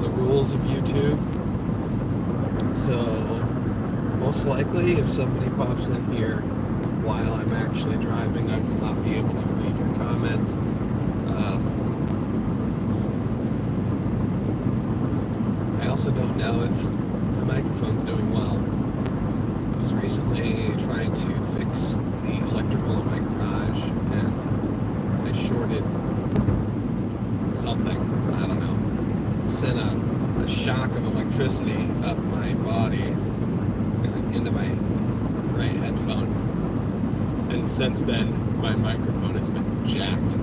the rules of YouTube. So most likely if somebody pops in here while I'm actually driving, I will not be able to read your comment. I also don't know if my microphone's doing well. I was recently trying to fix the electrical in my garage and I shorted something, I don't know, sent a shock of electricity up my body and into my right headphone. And since then, my microphone has been jacked.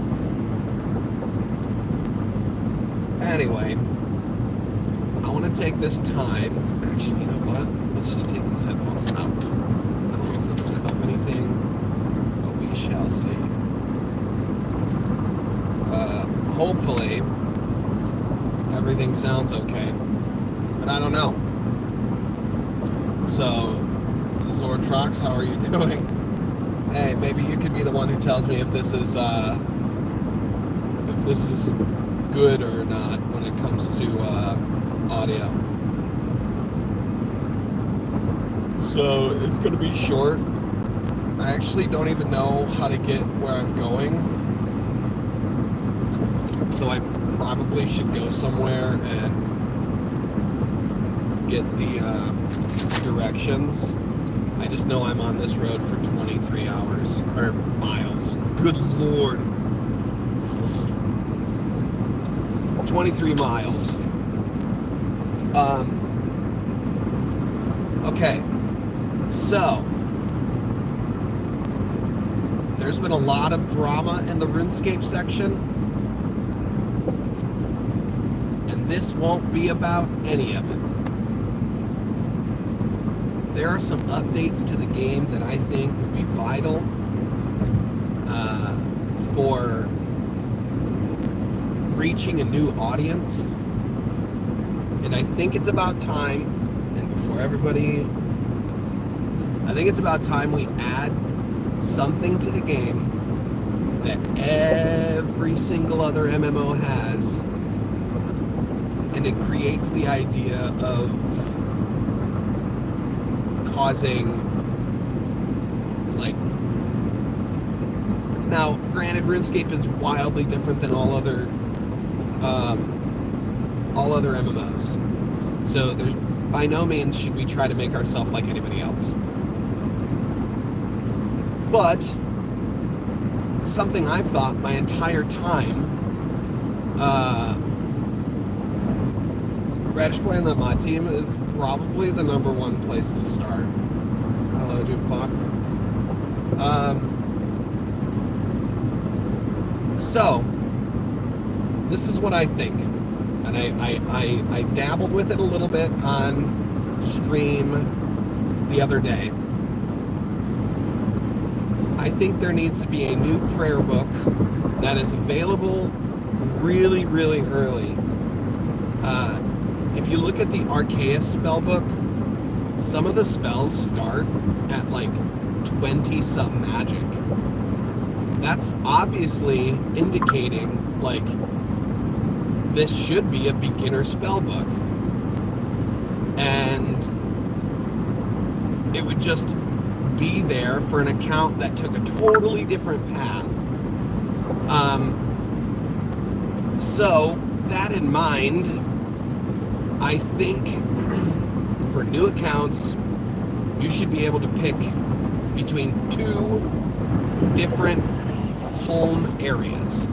Anyway, I want to take this time. Actually, you know what? Let's just take these headphones out. I don't know if it's going to help anything, but we shall see. Hopefully, everything sounds okay, but I don't know. So, Zortrox, how are you doing? Hey, maybe you could be the one who tells me if this is good or not when it comes to audio. So it's gonna be short. I actually don't even know how to get where I'm going. So I probably should go somewhere and get the directions. I just know I'm on this road for 23 hours, or miles. Good Lord. 23 miles. Okay. So, there's been a lot of drama in the RuneScape section. And this won't be about any of it. There are some updates to the game that I think would be vital for reaching a new audience. And I think it's about time, and before everybody, I think it's about time we add something to the game that every single other MMO has, and it creates the idea of causing, like, now granted RuneScape is wildly different than all other MMOs, so there's by no means should we try to make ourselves like anybody else, but something I've thought my entire time, Radish Boy on the mod team is probably the #1 place to start. Hello, Jim Fox. So, this is what I think. And I dabbled with it a little bit on stream the other day. I think there needs to be a new prayer book that is available really, really early. If you look at the Arceus spellbook, some of the spells start at like 20-something magic. That's obviously indicating like this should be a beginner spellbook. And it would just be there for an account that took a totally different path. So, that in mind, I think for new accounts, you should be able to pick between 2 different home areas.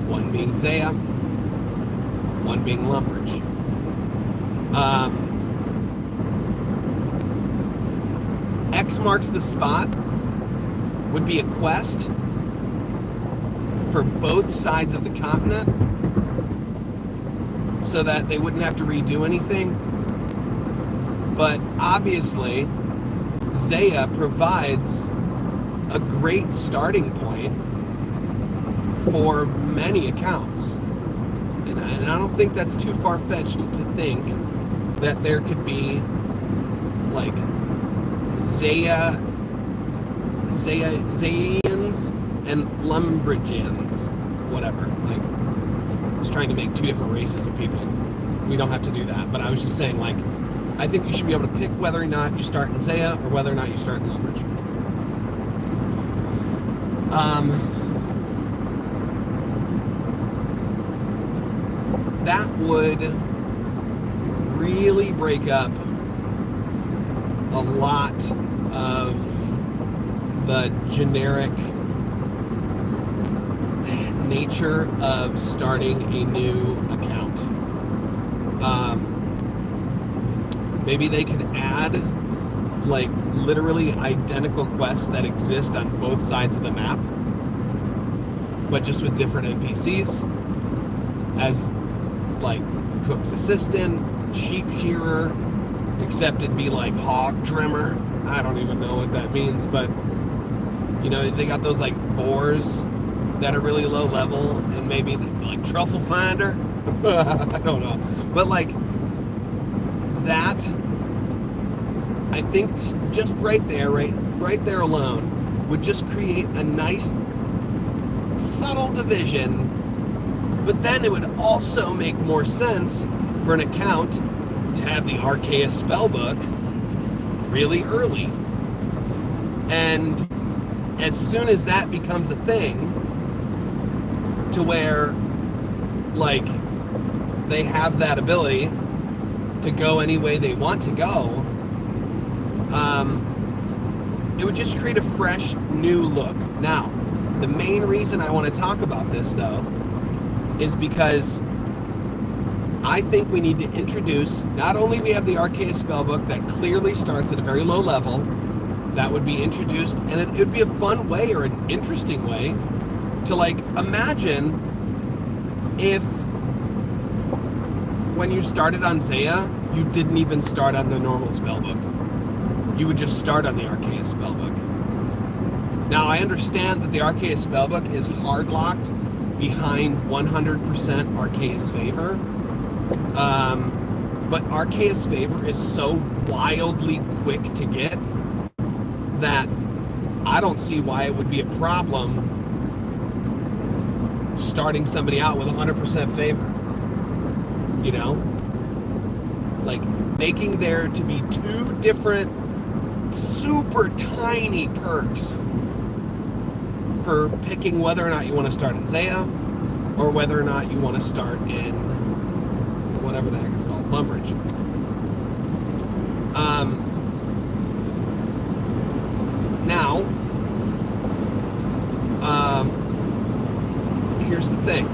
One being Zaya, one being Lumbridge. X marks the spot would be a quest for both sides of the continent so that they wouldn't have to redo anything. But obviously, Zaya provides a great starting point for many accounts. And I don't think that's too far-fetched to think that there could be like Zayans and Lumbridgians, whatever. Like, I was trying to make 2 different races of people. we don't have to do that. But I was just saying, like, I think you should be able to pick whether or not you start in Zaya or whether or not you start in Lumbridge. That would really break up a lot of the generic nature of starting a new account. Maybe they could add like literally identical quests that exist on both sides of the map, but just with different NPCs, as like cook's assistant, sheep shearer, except it'd be like hog trimmer. I don't even know what that means, but you know, they got those like boars that are really low level, and maybe like truffle finder. I don't know, but like that, I think just right there alone would just create a nice subtle division. But then it would also make more sense for an account to have the Arceus spellbook really early. And as soon as that becomes a thing, to where like they have that ability to go any way they want to go, it would just create a fresh new look. Now, the main reason I want to talk about this though is because I think we need to introduce, not only we have the Arceus spellbook that clearly starts at a very low level, that would be introduced, and it would be a fun way or an interesting way to like imagine if when you started on Zaya, you didn't even start on the normal spellbook. You would just start on the Arceus spellbook. Now I understand that the Arceus spellbook is hard locked behind 100% Arceus favor. But Arceus favor is so wildly quick to get that I don't see why it would be a problem starting somebody out with 100% favor. You know? Like making there to be two different super tiny perks for picking whether or not you want to start in Zaya or whether or not you want to start in whatever the heck it's called, Lumbridge. Now, here's the thing.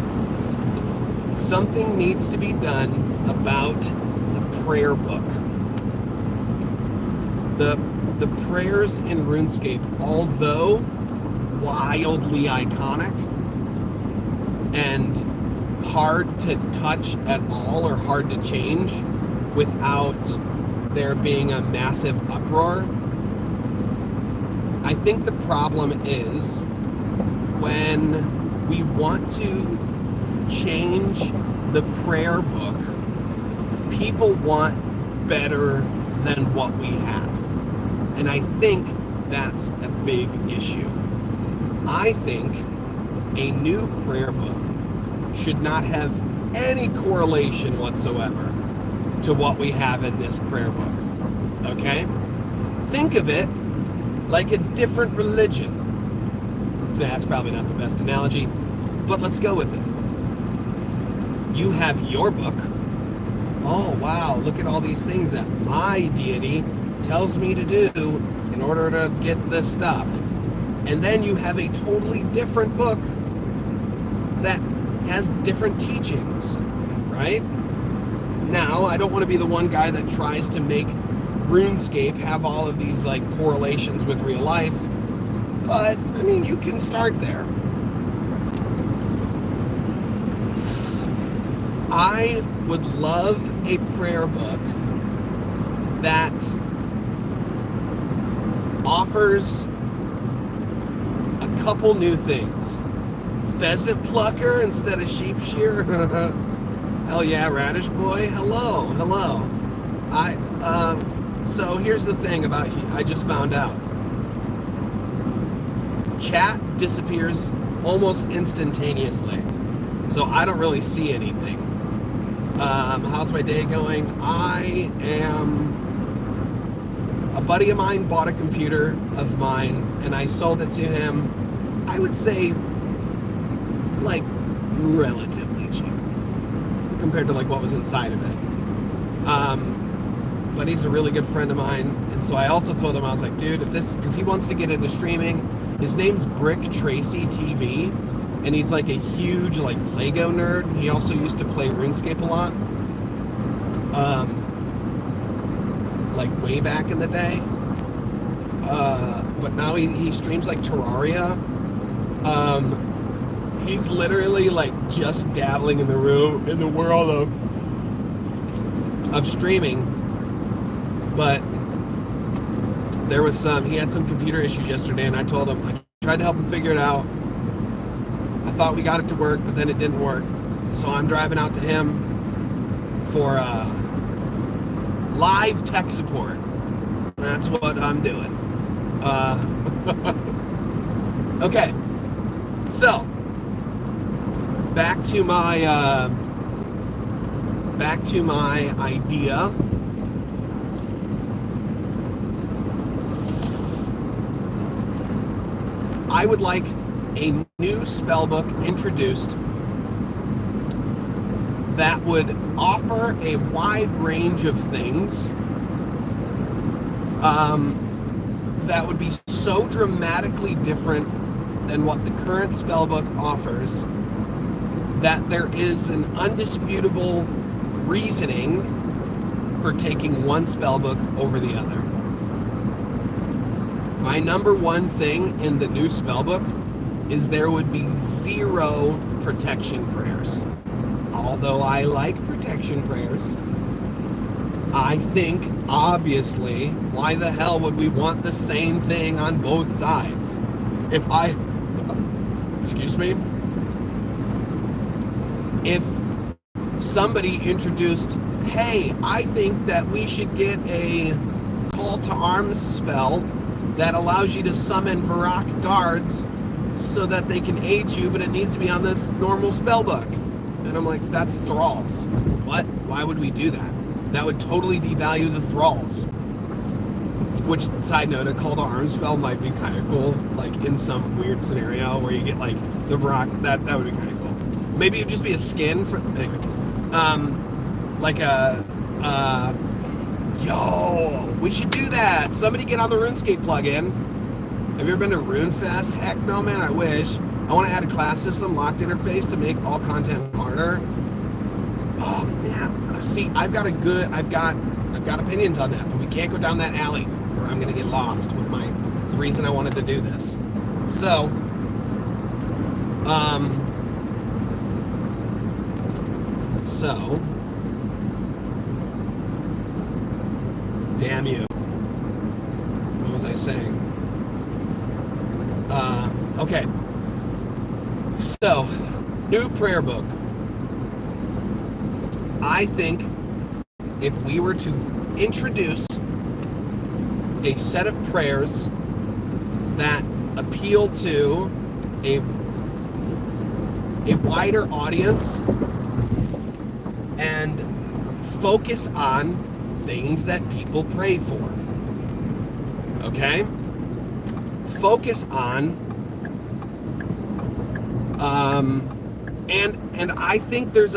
Something needs to be done about the prayer book. The prayers in RuneScape, although wildly iconic and hard to touch at all or hard to change without there being a massive uproar, I think the problem is when we want to change the prayer book, people want better than what we have. And I think that's a big issue. I think a new prayer book should not have any correlation whatsoever to what we have in this prayer book. Okay? Think of it like a different religion. That's probably not the best analogy, but let's go with it. You have your book. Oh, wow, look at all these things that my deity tells me to do in order to get this stuff. And then you have a totally different book that has different teachings, right? Now, I don't want to be the one guy that tries to make RuneScape have all of these like correlations with real life, but I mean, you can start there. I would love a prayer book that offers a couple new things. Pheasant plucker instead of sheep shear. Hell yeah, Radish boy. Hello. So here's the thing about you. I just found out. Chat disappears almost instantaneously. So I don't really see anything. How's my day going? A buddy of mine bought a computer of mine, and I sold it to him, I would say, like, relatively cheap compared to, like, what was inside of it. But he's a really good friend of mine, and so I also told him, I was like, dude, if this, because he wants to get into streaming. His name's Brick Tracy TV, and he's like a huge, like, Lego nerd. He also used to play RuneScape a lot, like way back in the day. But now he streams like Terraria. He's literally like just dabbling in the world of streaming. But there was he had some computer issues yesterday, and I told him, I tried to help him figure it out. I thought we got it to work, but then it didn't work. So I'm driving out to him for live tech support. That's what I'm doing. Okay. So back to my idea. I would like a new spellbook introduced that would offer a wide range of things that would be so dramatically different than what the current spellbook offers that there is an undisputable reasoning for taking one spellbook over the other. My number one thing in the new spellbook is there would be 0 protection prayers. Although I like protection prayers, I think, obviously, why the hell would we want the same thing on both sides? If somebody introduced, hey, I think that we should get a call to arms spell that allows you to summon Varrock guards so that they can aid you, but it needs to be on this normal spellbook. And I'm like, that's thralls. What? Why would we do that? That would totally devalue the thralls. Which, side note, a call to arms spell might be kind of cool, like in some weird scenario where you get like the Varrock. That would be kind of cool. Maybe it'd just be a skin for anyway. Like a yo, we should do that. Somebody get on the RuneScape plugin. Have you ever been to RuneFest? Heck no, man, I wish. I want to add a class system locked interface to make all content harder. Oh man, see, I've got opinions on that, but we can't go down that alley where I'm gonna get lost with the reason I wanted to do this. So, damn you. What was I saying? Okay. So, new prayer book. I think if we were to introduce a set of prayers that appeal to a wider audience and focus on things that people pray for. Okay? Focus on and I think there's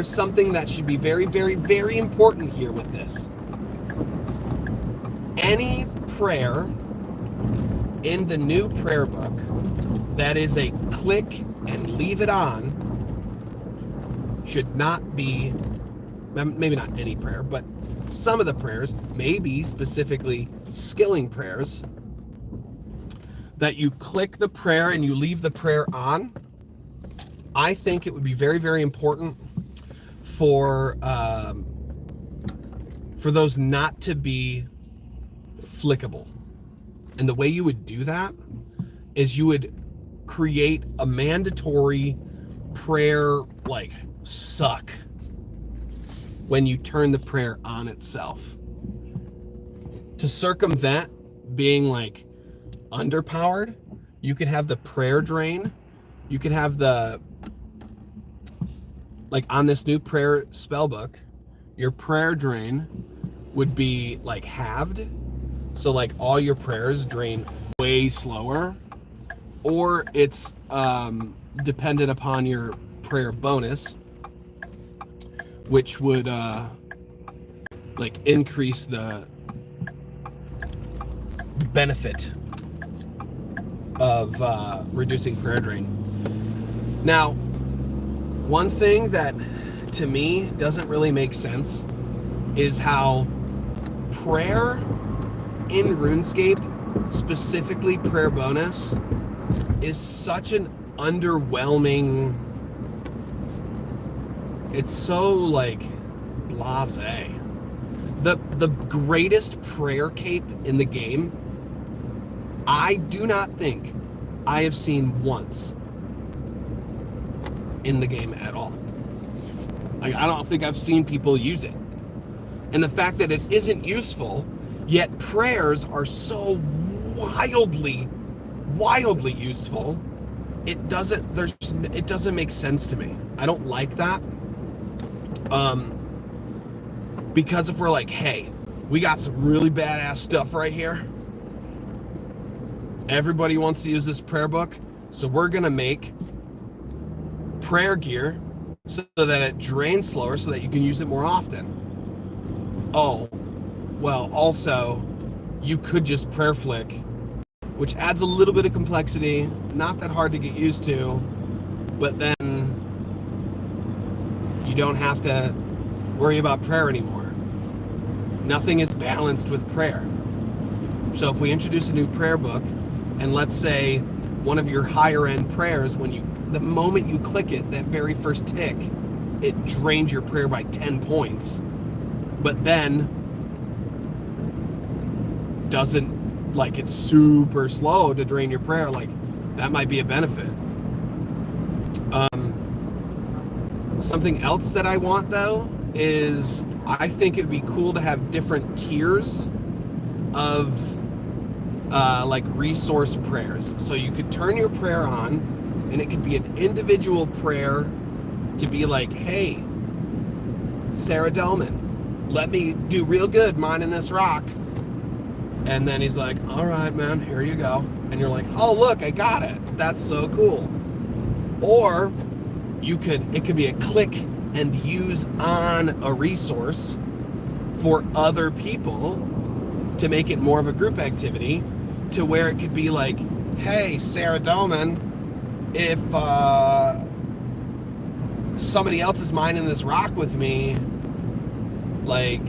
something that should be very, very, very important here with this. Any prayer in the new prayer book that is a click and leave it on should not be, maybe not any prayer, but some of the prayers, maybe specifically skilling prayers, that you click the prayer and you leave the prayer on. I think it would be very, very important for those not to be flickable. And the way you would do that is you would create a mandatory prayer like suck when you turn the prayer on itself. To circumvent being like underpowered, you could have the prayer drain. You could have the like on this new prayer spell book, your prayer drain would be like halved. So like all your prayers drain way slower, or it's dependent upon your prayer bonus, which would like increase the benefit of reducing prayer drain. Now, one thing that to me doesn't really make sense is how prayer in RuneScape, specifically prayer bonus, is such an underwhelming, it's so like blasé. The greatest prayer cape in the game, I do not think I have seen once in the game at all. Like, I don't think I've seen people use it. And the fact that it isn't useful, yet prayers are so wildly useful, it doesn't make sense to me. I don't like that. Because if we're like, hey, we got some really badass stuff right here, everybody wants to use this prayer book, so we're gonna make prayer gear so that it drains slower so that you can use it more often. Oh, well, also, you could just prayer flick, which adds a little bit of complexity, not that hard to get used to, but then you don't have to worry about prayer anymore. Nothing is balanced with prayer. So if we introduce a new prayer book, and let's say one of your higher end prayers, the moment you click it, that very first tick, it drains your prayer by 10 points, but then doesn't, like, it's super slow to drain your prayer, like, that might be a benefit. Something else that I want, though, is I think it'd be cool to have different tiers of like resource prayers. So you could turn your prayer on, and it could be an individual prayer to be like, hey, Sarah Dolman, let me do real good mining this rock. And then he's like, all right, man, here you go. And you're like, oh, look, I got it. That's so cool. Or it could be a click and use on a resource for other people to make it more of a group activity, to where it could be like, hey, Sarah Dolman, if somebody else is mining this rock with me, like,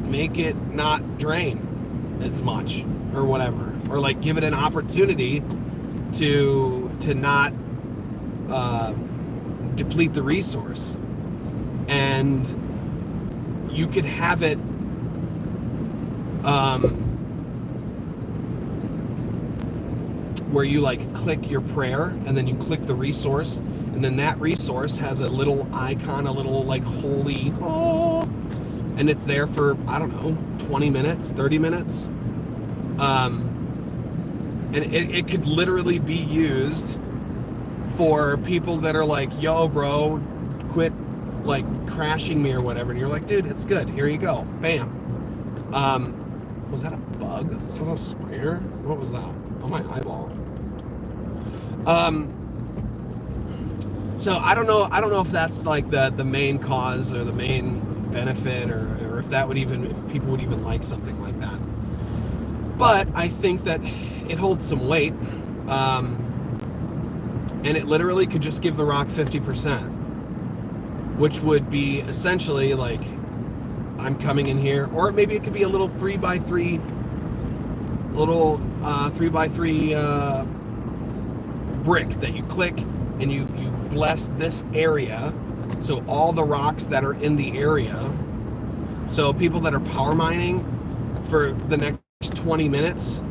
make it not drain as much or whatever, or like give it an opportunity to not deplete the resource. And you could have it where you like click your prayer and then you click the resource, and then that resource has a little icon, a little like holy, oh, and it's there for, I don't know, 20 minutes, 30 minutes. And it could literally be used for people that are like, yo, bro, quit like crashing me or whatever. And you're like, dude, it's good. Here you go. Bam. Was that a bug? Was that a spider? What was that? Oh, my eyeball. So I don't know if that's like the main cause or the main benefit, or if that would even, if people would even like something like that. But I think that it holds some weight. And it literally could just give the rock 50%, which would be essentially like, I'm coming in here, or maybe it could be a little 3x3, little 3x3 brick that you click, and you bless this area, so all the rocks that are in the area, so people that are power mining for the next 20 minutes,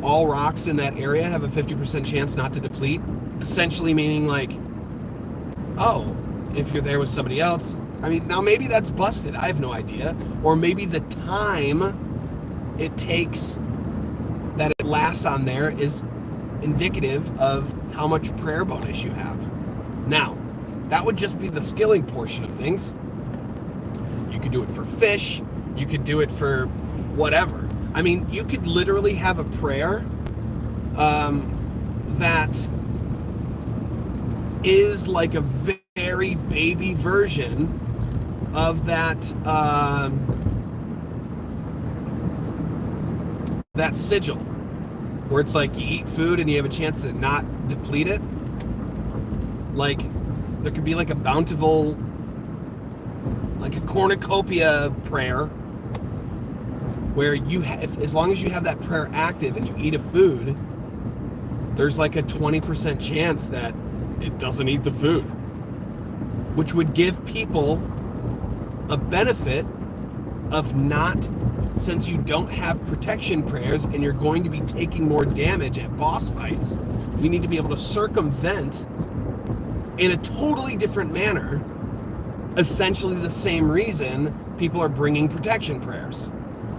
all rocks in that area have a 50% chance not to deplete, essentially meaning like, oh, if you're there with somebody else, I mean, now maybe that's busted, I have no idea, or maybe the time it takes that it lasts on there is indicative of how much prayer bonus you have. Now, That would just be the skilling portion of things. You could do it for fish. You could do it for whatever. I mean, you could literally have a prayer that is like a very baby version of that that sigil, where it's like you eat food and you have a chance to not deplete it. Like there could be like a bountiful, like a cornucopia prayer, where you have, as long as you have that prayer active and you eat a food, there's like a 20% chance that it doesn't eat the food, which would give people a benefit of not, since you don't have protection prayers and you're going to be taking more damage at boss fights, you need to be able to circumvent in a totally different manner essentially the same reason people are bringing protection prayers.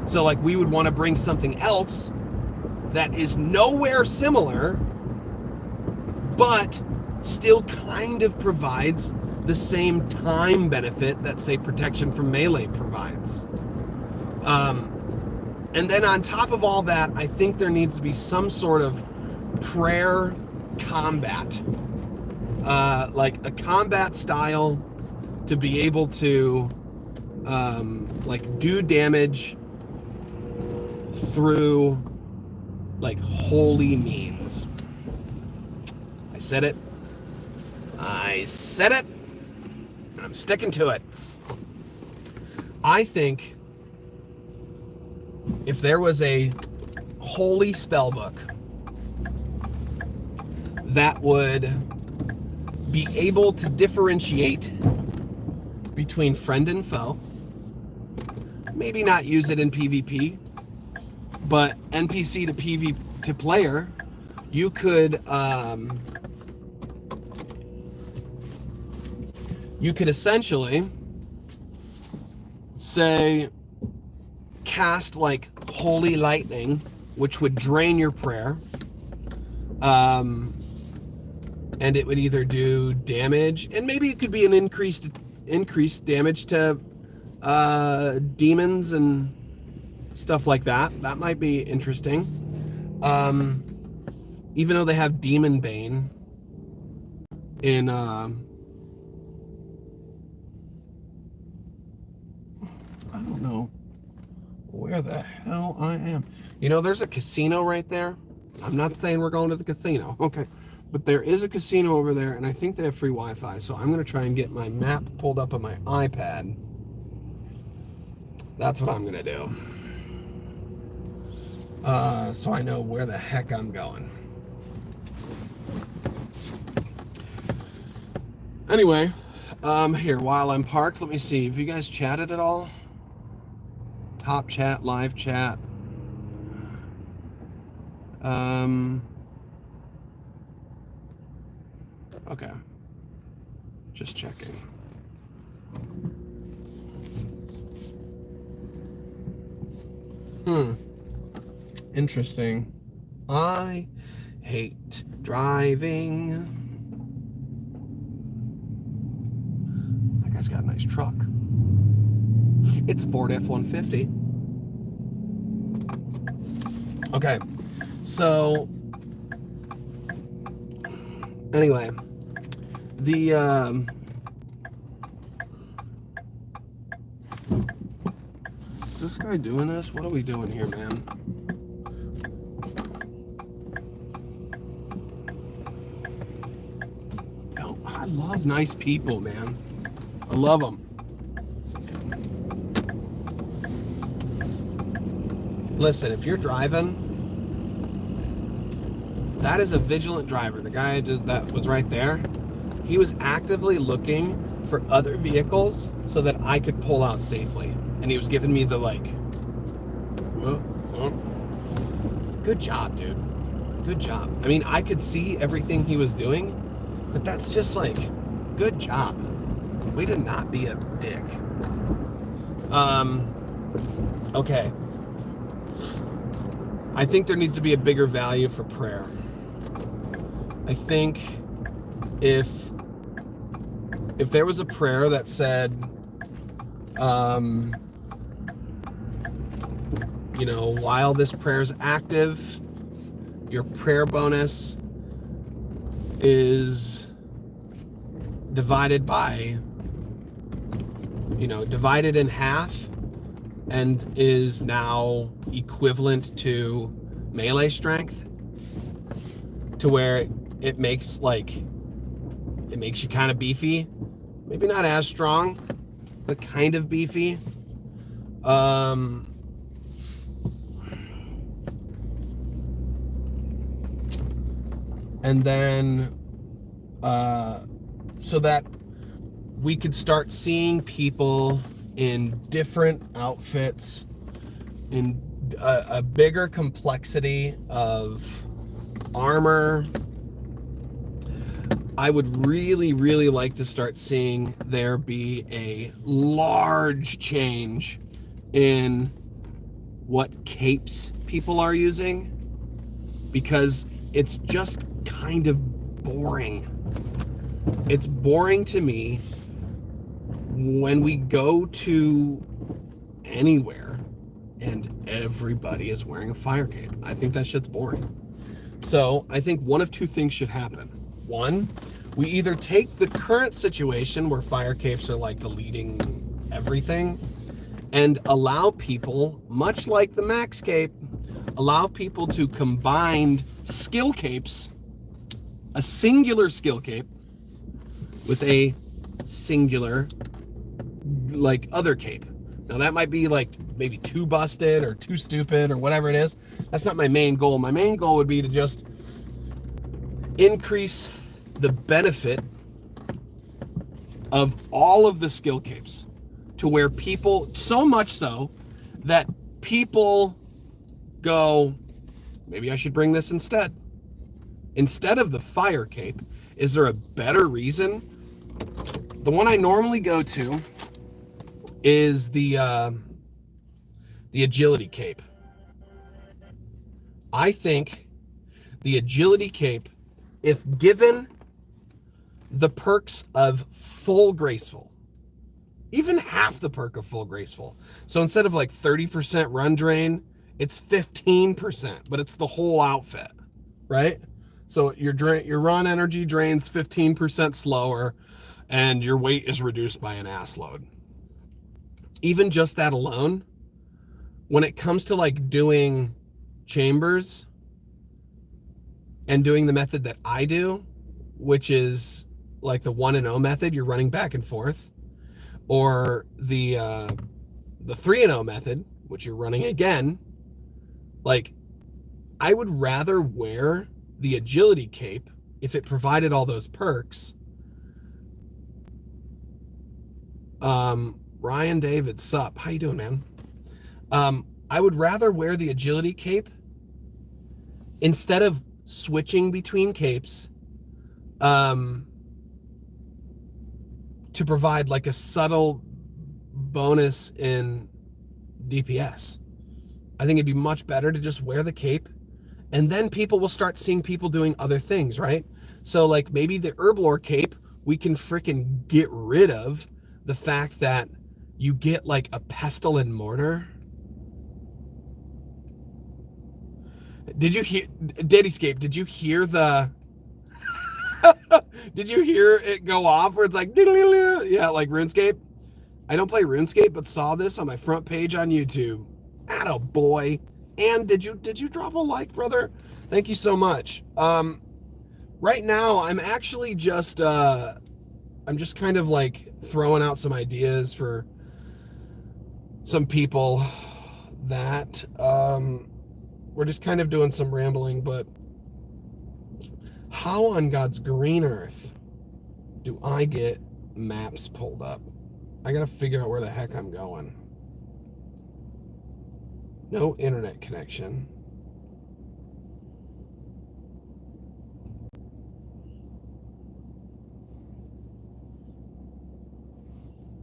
So like we would want to bring something else that is nowhere similar, but still kind of provides the same time benefit that, say, protection from melee provides. And then on top of all that, I think there needs to be some sort of prayer combat. Like a combat style to be able to like do damage through like holy means. I said it. And I'm sticking to it. I think if there was a holy spell book that would be able to differentiate between friend and foe, maybe not use it in PvP, but NPC to PvP to player, you could essentially say cast like holy lightning, which would drain your prayer, and it would either do damage, and maybe it could be an increased damage to demons and stuff like that. That might be interesting. Even though they have Demon Bane in I don't know where the hell I am. You know, there's a casino right there. I'm not saying we're going to the casino, okay, but there is a casino over there, and I think they have free Wi-Fi, so I'm going to try and get my map pulled up on my iPad. That's what I'm going to do. So I know where the heck I'm going. Anyway, here, while I'm parked, let me see. Have you guys chatted at all? Top chat, live chat. Okay. Just checking. Interesting. I hate driving. That guy's got a nice truck. It's a Ford F-150. Okay, so anyway, the is this guy doing this? What are we doing here, man? Oh, I love nice people, man. I love them. Listen, if you're driving, that is a vigilant driver. The guy that was right there, he was actively looking for other vehicles so that I could pull out safely. And he was giving me the like, good job, dude. Good job. I mean, I could see everything he was doing, but that's just like, good job. Way to not be a dick. Okay. I think there needs to be a bigger value for prayer. I think if if there was a prayer that said, while this prayer is active, your prayer bonus is divided in half and is now equivalent to melee strength, to where it makes you kind of beefy, maybe not as strong, but kind of beefy. And then so that we could start seeing people in different outfits, in a bigger complexity of armor. I would really, really like to start seeing there be a large change in what capes people are using, because it's just kind of boring. It's boring to me when we go to anywhere and everybody is wearing a fire cape. I think that shit's boring. So I think one of two things should happen. One, we either take the current situation where fire capes are like the leading everything and allow people, much like the max cape, allow people to combine skill capes, a singular skill cape, with a singular other cape. Now that might be maybe too busted or too stupid or whatever it is. That's not my main goal. My main goal would be to just increase the benefit of all of the skill capes to where people, so much so that people go, maybe I should bring this instead of the fire cape. Is there a better reason? The one I normally go to is the agility cape. I think the agility cape, if given the perks of full graceful, even half the perk of full graceful. So instead of 30% run drain, it's 15%, but it's the whole outfit, right? So your run energy drains 15% slower, and your weight is reduced by an ass load. Even just that alone, when it comes to doing chambers and doing the method that I do, which is the 1-0 method, you're running back and forth, or the 3-0 method, which you're running again, I would rather wear the agility cape if it provided all those perks. Ryan David, sup? How you doing, man? I would rather wear the agility cape instead of switching between capes to provide a subtle bonus in DPS. I think it'd be much better to just wear the cape, and then people will start seeing people doing other things, right? So maybe the Herblore cape, we can freaking get rid of the fact that you get a pestle and mortar. Did you hear Daddyscape? Did you hear the did you hear it go off where it's yeah, like Runescape? I don't play Runescape, but saw this on my front page on YouTube. Atta boy. And did you drop a like, brother? Thank you so much. Right now I'm actually just I'm just kind of throwing out some ideas for some people that we're just kind of doing some rambling, but how on God's green earth do I get maps pulled up? I gotta figure out where the heck I'm going. No internet connection.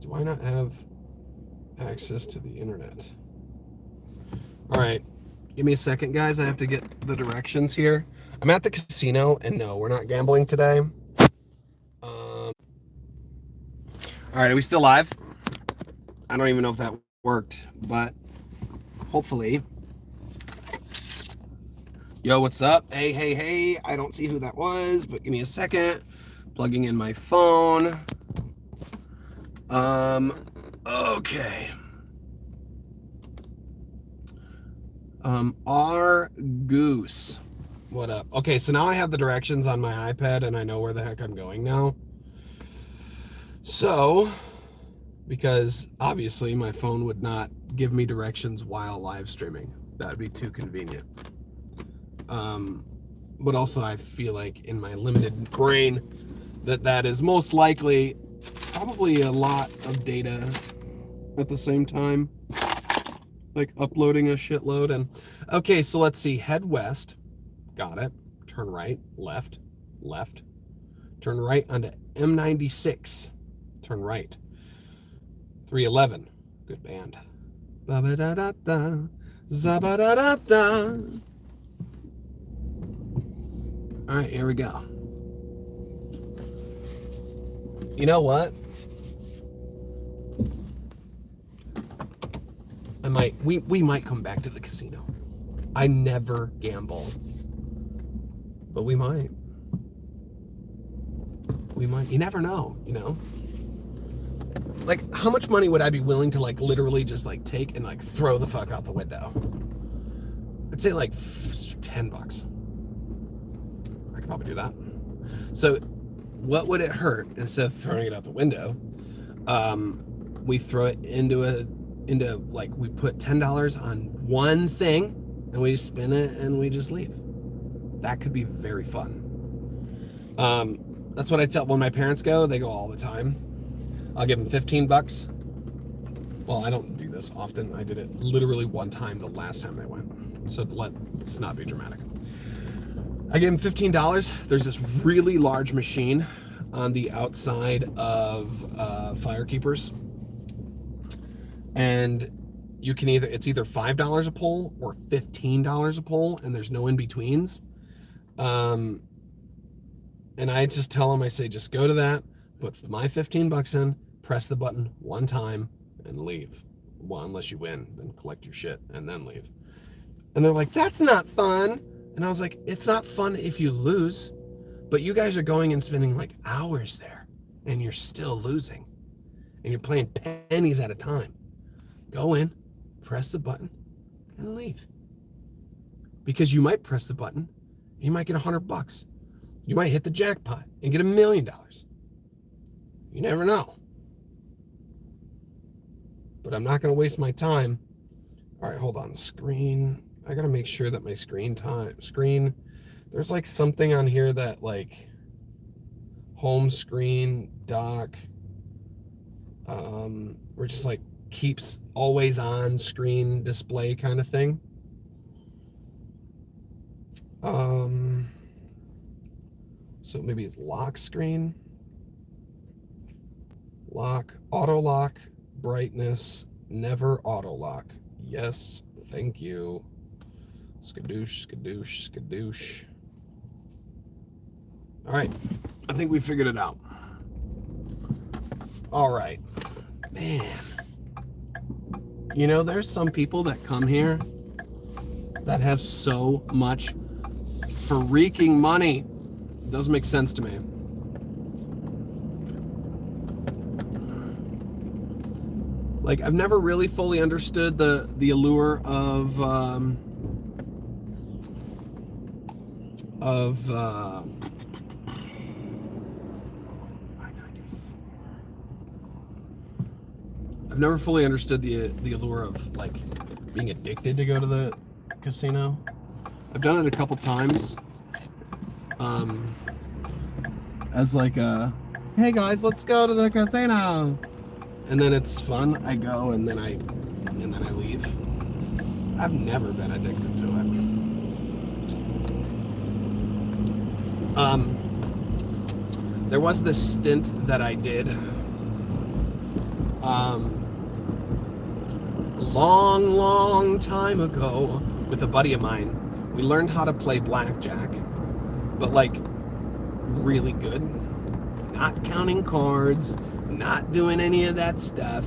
Do I not have access to the internet? All right, give me a second, guys. I have to get the directions here. I'm at the casino, and no, we're not gambling today. All right, are we still live? I don't even know if that worked, but hopefully. Yo, what's up? Hey. I don't see who that was, but give me a second. Plugging in my phone. Okay. R Goose. What up? Okay, so now I have the directions on my iPad and I know where the heck I'm going now. So, because obviously my phone would not give me directions while live streaming. That would be too convenient. But also I feel like in my limited brain that is most likely probably a lot of data at the same time. Like uploading a shitload. And okay, so let's see. Head west. Got it. Turn right, left. Turn right onto M96. Turn right. 311. Good band. Ba-ba-da-da-da. Za-ba-da-da-da. All right, here we go. You know what? We might come back to the casino. I never gamble. But we might. You never know, you know? Like, how much money would I be willing to, like, literally just, like, take and, like, throw the fuck out the window? I'd say, like, $10. I could probably do that. So, what would it hurt instead of throwing it out the window? We throw it into like, we put $10 on one thing and we just spin it and we just leave. That could be very fun. That's what I tell when my parents go. They go all the time. I'll give them $15. Well, I don't do this often. I did it literally one time the last time they went. So let's not be dramatic. I gave them $15. There's this really large machine on the outside of Firekeepers. And you can it's either $5 a pull or $15 a pull, and there's no in-betweens. And I just tell them, I say, just go to that, put my $15 in, press the button one time, and leave. Well, unless you win, then collect your shit, and then leave. And they're like, that's not fun. And I was like, it's not fun if you lose, but you guys are going and spending like hours there, and you're still losing. And you're playing pennies at a time. Go in, press the button, and leave. Because you might press the button, and you might get $100. You might hit the jackpot and get $1 million. You never know. But I'm not going to waste my time. All right, hold on. Screen. I got to make sure that my screen, there's like something on here that like home screen, dock, or just like keeps always on screen display kind of thing. So maybe it's lock screen, lock, auto lock, brightness, never auto lock. Yes, thank you. Skadoosh. All right, I think we figured it out. All right, man. You know, there's some people that come here that have so much freaking money. It doesn't make sense to me. Like, I've never really fully understood the allure of I've never fully understood the allure of like being addicted to go to the casino. I've done it a couple times. As like hey guys, let's go to the casino. And then it's fun. I go and then I leave. I've never been addicted to it. There was this stint that I did long time ago with a buddy of mine. We learned how to play blackjack, but like really good. Not counting cards, Not doing any of that stuff.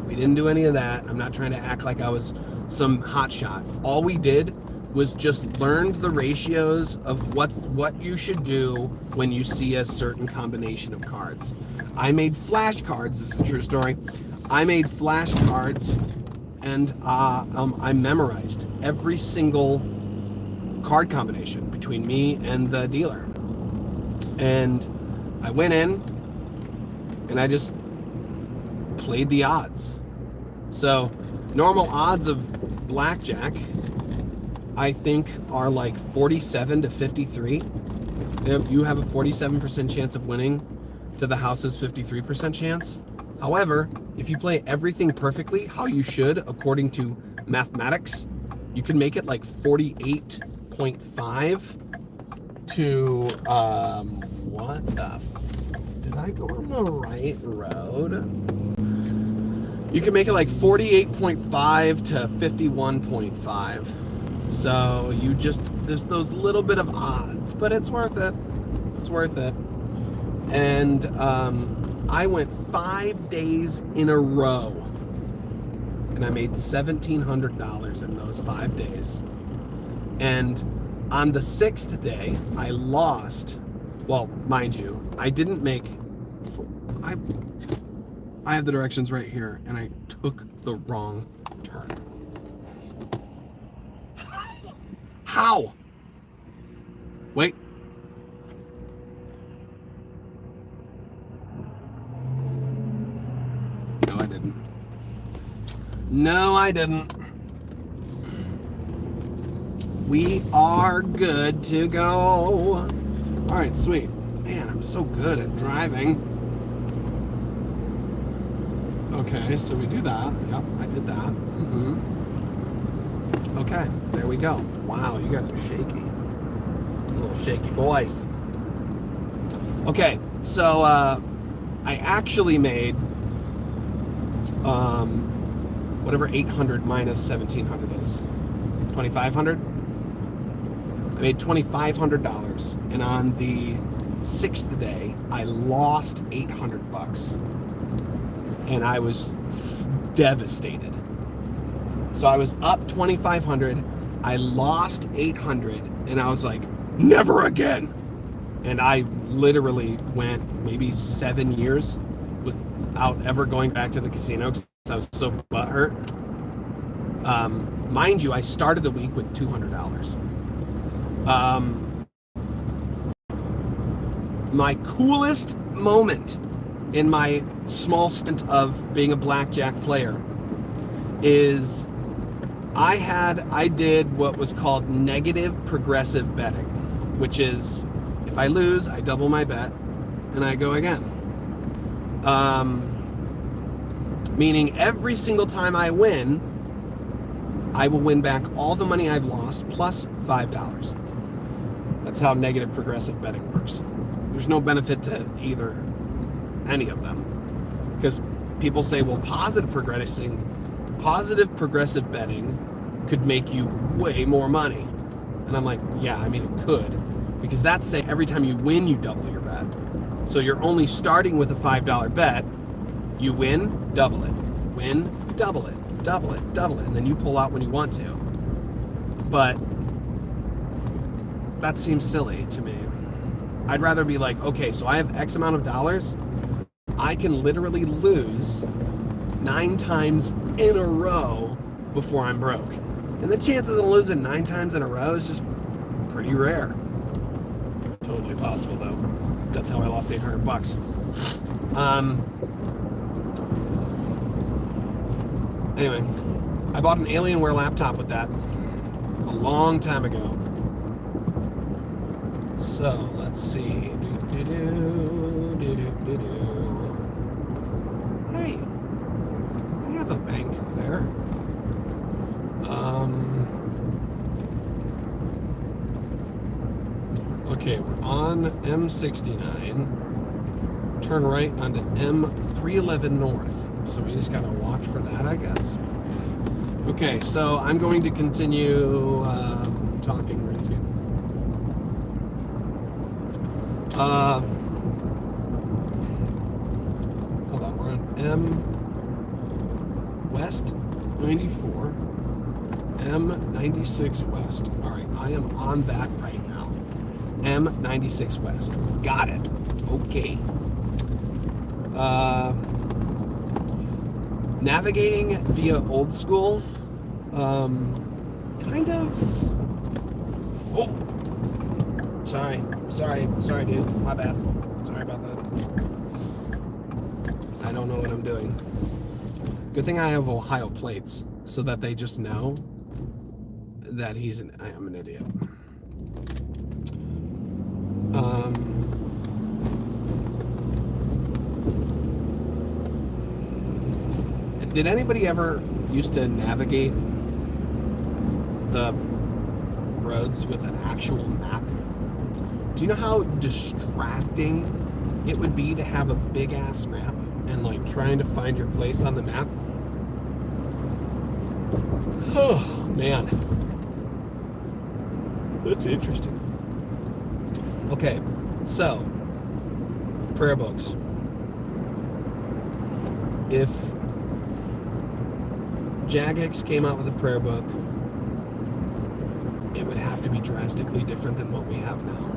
We didn't do any of that. I'm not trying to act like I was some hotshot. All we did was just learned the ratios of what you should do when you see a certain combination of cards. I made flashcards. This is a true story. I made flashcards, and I memorized every single card combination between me and the dealer. And I went in and I just played the odds. So normal odds of blackjack, I think, are like 47 to 53. You have a 47% chance of winning to the house's 53% chance. However, if you play everything perfectly, how you should, according to mathematics, you can make it like 48.5 to, what the, did I go on the right road? You can make it like 48.5 to 51.5. So you just, there's those little bit of odds, but it's worth it. It's worth it. And I went 5 days in a row, and I made $1,700 in those 5 days. And on the 6th day, I lost. Well, mind you, I didn't make. I have the directions right here, and I took the wrong turn. How? Wait. No, I didn't. No, I didn't. We are good to go. All right, sweet. Man, I'm so good at driving. Okay, so we do that. Yep, I did that. Okay, there we go. Wow, you guys are shaky. Little shaky boys. Okay, so I actually made whatever 800 minus 1700 is. 2,500? I made $2,500, and on the 6th day, I lost $800, and I was devastated. So I was up 2,500, I lost 800, and I was like, never again. And I literally went maybe 7 years without ever going back to the casino because I was so butthurt. Mind you, I started the week with $200. My coolest moment in my small stint of being a blackjack player is I did what was called negative progressive betting, which is if I lose, I double my bet and I go again. Meaning every single time I win, I will win back all the money I've lost plus $5. That's how negative progressive betting works. There's no benefit to any of them, because people say, well, positive progressive betting could make you way more money. And I'm like, yeah, I mean, it could, because that's saying every time you win, you double your bet. So you're only starting with a $5 bet. You win, double it. Win, double it. Double it, double it, and then you pull out when you want to. But that seems silly to me. I'd rather be like, okay, so I have X amount of dollars. I can literally lose 9 times in a row before I'm broke. And the chances of losing 9 times in a row is just pretty rare. Totally possible, though. That's how I lost $800. Anyway, I bought an Alienware laptop with that a long time ago. So, let's see. Hey, I have a bank there. Okay, we're on M69. Turn right onto M311 North. So we just gotta watch for that, I guess. Okay, so I'm going to continue talking Runescape. Hold on. M West 94, M96 West. All right, I am on that right now. M96 West. Got it. Okay. Navigating via old school. Kind of. Oh. Sorry, dude. My bad. Sorry about that. I don't know what I'm doing. Good thing I have Ohio plates so that they just know that I am an idiot. Did anybody ever used to navigate the roads with an actual map? Do you know how distracting it would be to have a big ass map and like trying to find your place on the map? Oh man, that's interesting. Okay, so prayer books. If Jagex came out with a prayer book, it would have to be drastically different than what we have now.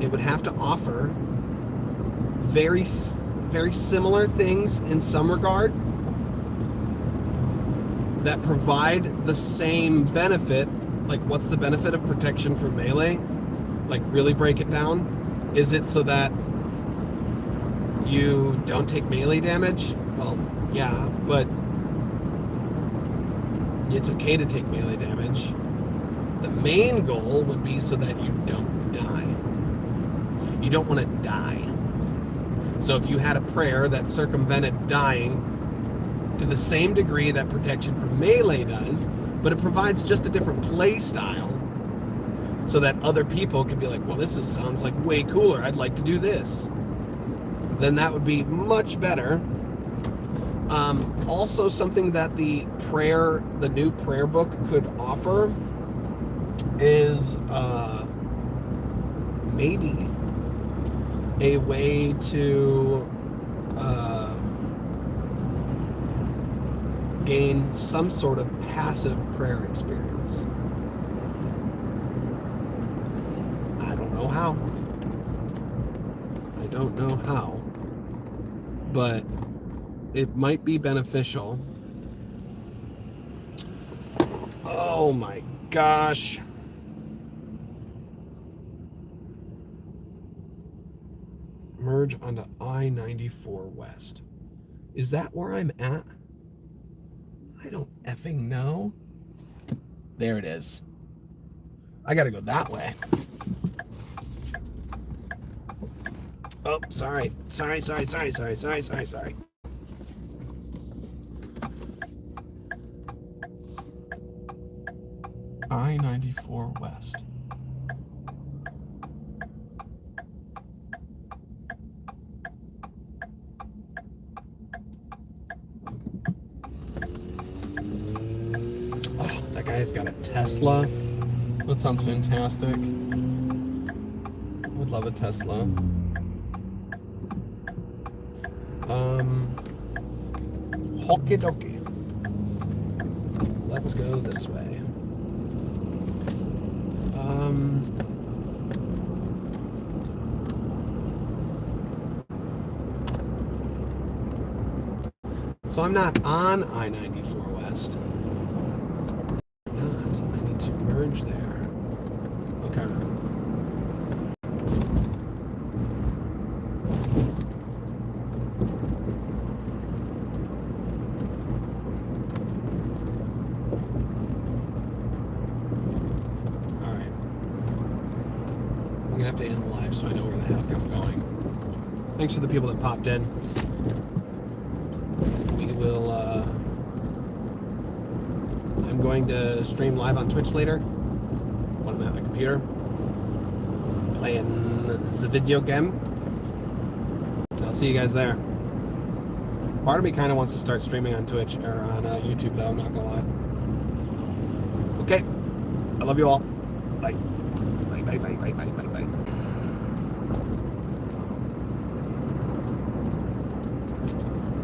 It would have to offer very similar things in some regard that provide the same benefit. Like, what's the benefit of protection from melee? Like, really break it down. Is it so that you don't take melee damage? Well, yeah, but it's okay to take melee damage. The main goal would be so that you don't die. You don't want to die. So if you had a prayer that circumvented dying to the same degree that protection from melee does, but it provides just a different play style, so that other people can be like, well, this sounds like way cooler, I'd like to do this, then that would be much better. Also, something that the new prayer book could offer is maybe a way to gain some sort of passive prayer experience. I don't know how, but it might be beneficial. Oh my gosh. Merge onto I-94 West. Is that where I'm at? I don't effing know. There it is. I gotta go that way. Oh, sorry. Sorry. I-94 West. Oh, that guy's got a Tesla. That sounds fantastic. Would love a Tesla. Okie dokie. Let's go this way. So I'm not on I-94 West. I need to merge there. Okay. Have to end the live so I know where the heck I'm going. Thanks for the people that popped in. We will I'm going to stream live on Twitch later when I'm at my computer playing the video game. I'll see you guys there. Part of me kind of wants to start streaming on Twitch or on YouTube though, I'm not gonna lie. Okay, I love you all. Bye. Bye.